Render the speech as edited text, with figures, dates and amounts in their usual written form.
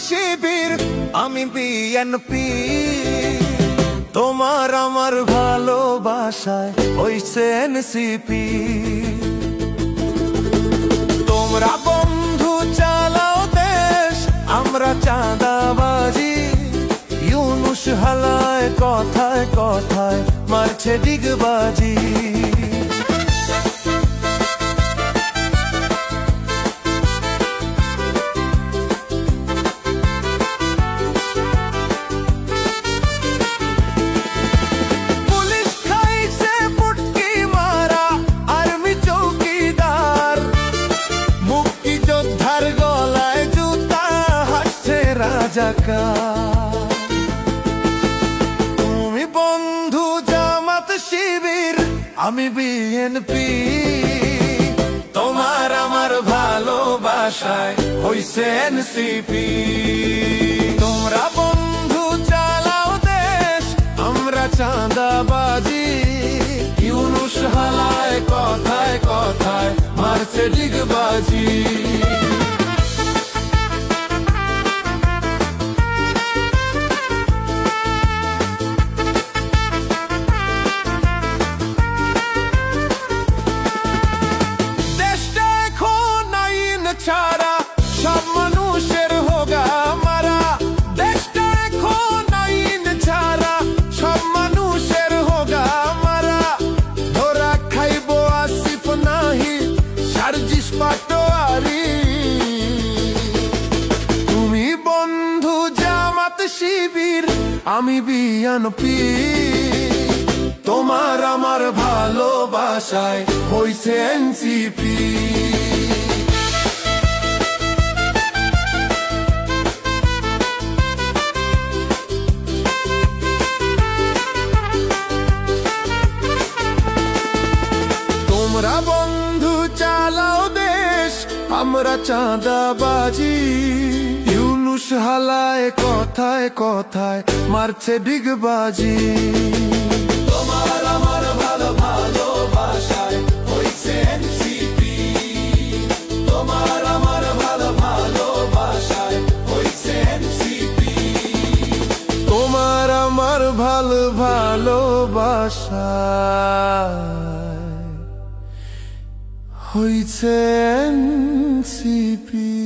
শিবির, আমি বিএনপি। তোমার আমার ভালোবাসায় হইছে এনসিপি। তোমরা বন্ধু চালাও দেশ, আমরা চাঁদাবাজি। ইউনুস হালায় কথায় কথায় মারছে ডিগবাজি। তুমি বন্ধু জামাত শিবির, আমি বিএনপি। তোমার আমার ভালোবাসায় হইছে এনসিপি। তোমরা বন্ধু চালাও দেশ, আমরা চাঁদাবাজি। ইউনুস হালায় কথায় কথায় মারছে ডিগবাজি। ছাড়া সব মানুষের হোগা মারা। দেশটা এখন আইন ছাড়া সব মানুষের হোগা মারা। ধরা খাইব আসিফ নাহি সার্জিস পাটোয়ারি। তুমি বন্ধু জামাত শিবির, আমি বিএনপি। তোমার আমার ভালোবাসায় হইছে এনসিপি। তোমরা বন্ধু চালাও দেশ, আমরা চাঁদাবাজি। ইউনুস হালায় কথায় কথায় মারছে ডিগবাজি। তোমার আমার ভালোবাসায় হইছে এনসিপি। তোমার আমার ভালোবাসায় হইছে এনসিপি। তোমার আমার ভালোবাসায় হইছে এনসিপি।